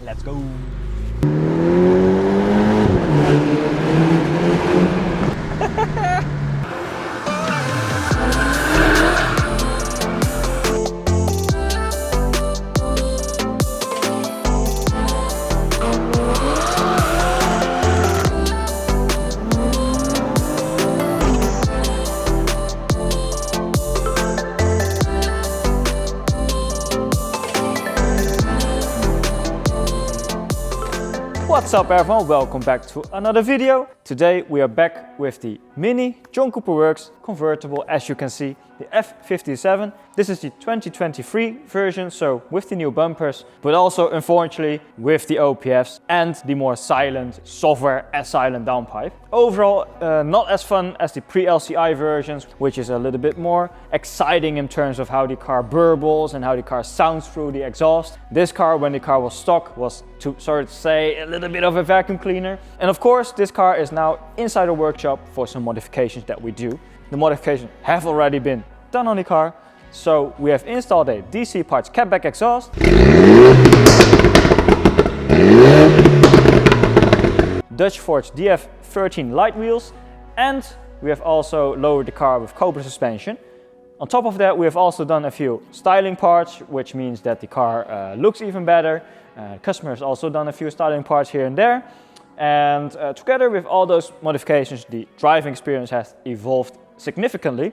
Let's go. What's up everyone, welcome back to another video. Today we are back with the Mini John Cooper Works convertible, as you can see, the F57. This is the 2023 version, so with the new bumpers, but also unfortunately with the OPFs and the more silent software as silent downpipe. Overall, not as fun as the pre-LCI versions, which is a little bit more exciting in terms of how the car burbles and how the car sounds through the exhaust. This car, when the car was stock, was, sorry to say, a little bit of a vacuum cleaner. And of course, this car is now inside a workshop for some modifications that we do. The modifications have already been done on the car. So we have installed a DCE parts Catback exhaust, Dutch Forge DF13 light wheels, and we have also lowered the car with Cobra suspension. On top of that, we have also done a few styling parts, which means that the car looks even better. The customer has also done a few styling parts here and there. And together with all those modifications, the driving experience has evolved significantly.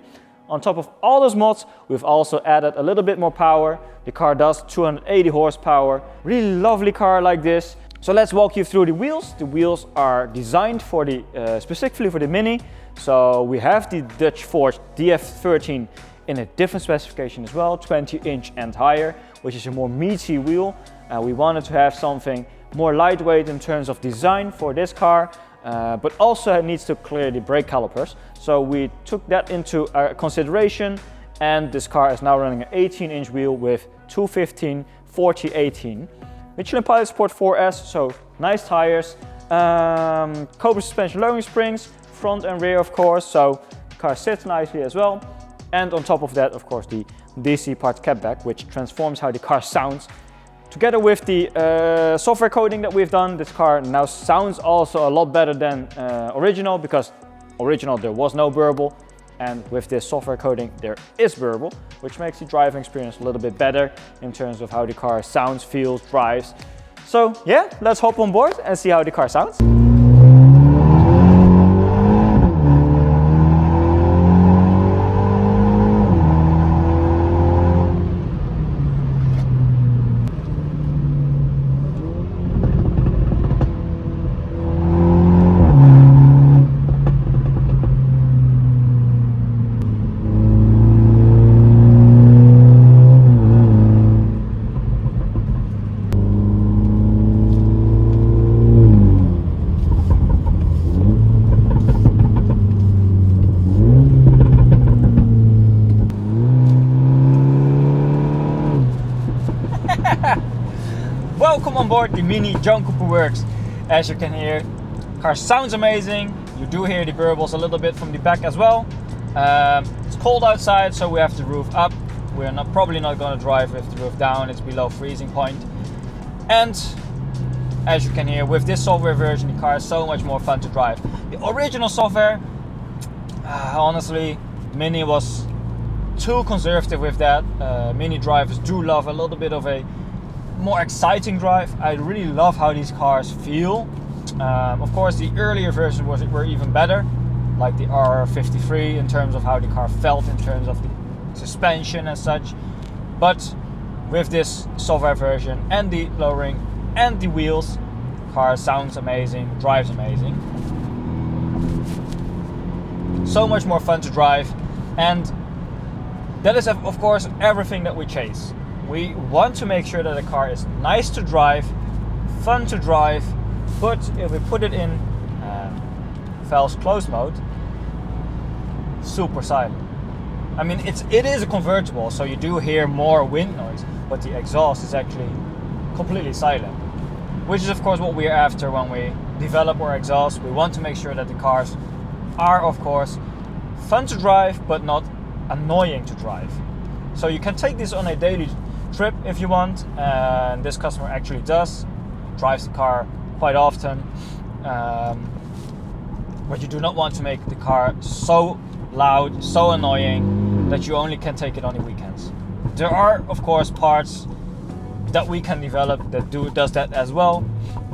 On top of all those mods, we've also added a little bit more power. The car does 280 horsepower. Really lovely car like this. So let's walk you through the wheels. The wheels are designed for the specifically for the Mini. So we have the Dutch Forge DF13 in a different specification as well, 20-inch and higher, which is a more meaty wheel. We wanted to have something more lightweight in terms of design for this car, but also it needs to clear the brake calipers. So we took that into consideration, and this car is now running an 18-inch wheel with 215/40/18. Michelin Pilot Sport 4S, so nice tires, Cobra suspension lowering springs, front and rear of course, so the car sits nicely as well. And on top of that, of course, the DCE parts Catback, which transforms how the car sounds. Together with the software coding that we've done, this car now sounds also a lot better than original, because original there was no Burble, and with this software coding there is Burble, which makes the driving experience a little bit better in terms of how the car sounds, feels, drives. So yeah, let's hop on board and see how the car sounds. Welcome on board the Mini John Cooper Works. As you can hear, car sounds amazing. You do hear the burbles a little bit from the back as well. It's cold outside, so we have the roof up. We're probably not going to drive with the roof down. It's below freezing point. And as you can hear, with this software version, the car is so much more fun to drive. The original software, honestly, Mini was too conservative with that. Mini drivers do love a little bit of a more exciting drive. I really love how these cars feel. Of course, the earlier versions were even better, like the R53 in terms of how the car felt, in terms of the suspension and such. But with this software version and the lowering and the wheels, the car sounds amazing, drives amazing. So much more fun to drive, and that is of course everything that we chase. We want to make sure that the car is nice to drive, fun to drive, but if we put it in valves closed mode, super silent. I mean, it is a convertible, so you do hear more wind noise, but the exhaust is actually completely silent, which is of course what we are after when we develop our exhaust. We want to make sure that the cars are of course fun to drive, but not annoying to drive. So you can take this on a daily trip if you want, and this customer actually does. drives the car quite often. But you do not want to make the car so loud, so annoying that you only can take it on the weekends. There are, of course, parts that we can develop that does that as well.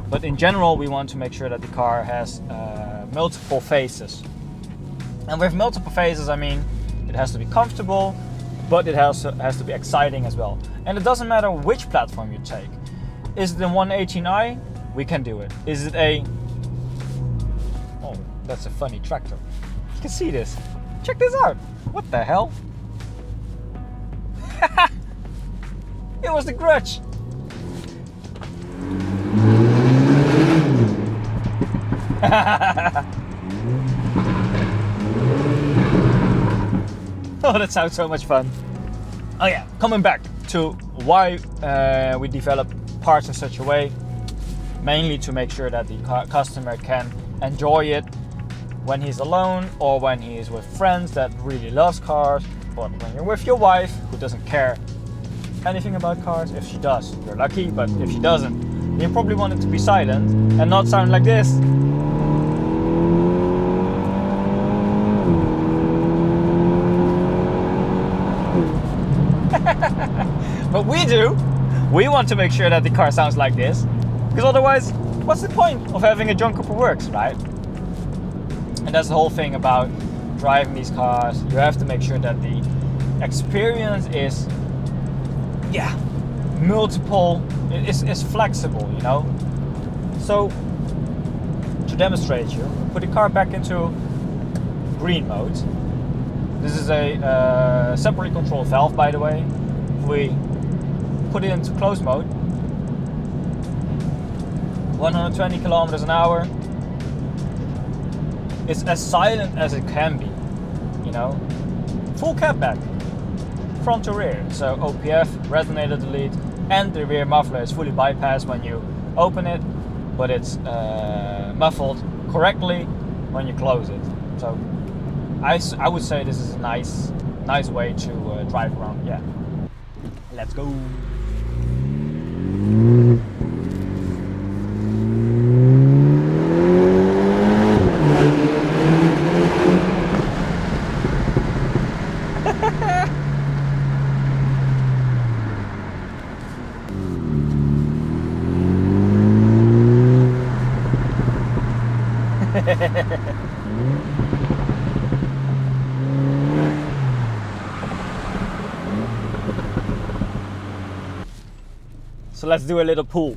But in general, we want to make sure that the car has multiple phases. And with multiple phases, I mean, it has to be comfortable, but it has to be exciting as well. And it doesn't matter which platform you take. Is it the 118i? We can do it. Is it a... Oh, that's a funny tractor. You can see this. Check this out. What the hell? It was the Grudge. Oh, that sounds so much fun. Oh yeah, coming back to why we develop parts in such a way, mainly to make sure that the customer can enjoy it when he's alone or when he is with friends that really loves cars, or when you're with your wife who doesn't care anything about cars. If she does, you're lucky, but if she doesn't, you probably want it to be silent and not sound like this. But we do. We want to make sure that the car sounds like this, because otherwise, what's the point of having a John Cooper Works, right? And that's the whole thing about driving these cars. You have to make sure that the experience is, yeah, multiple. It's flexible, you know. So to demonstrate you, put the car back into green mode. This is a separately controlled valve, by the way. If we put it into closed mode, 120 kilometers an hour. It's as silent as it can be, you know. Full catback, front to rear. So OPF, resonator delete, and the rear muffler is fully bypassed when you open it, but it's muffled correctly when you close it. So I would say this is a nice way to drive around. Yeah, let's go. So let's do a little pull.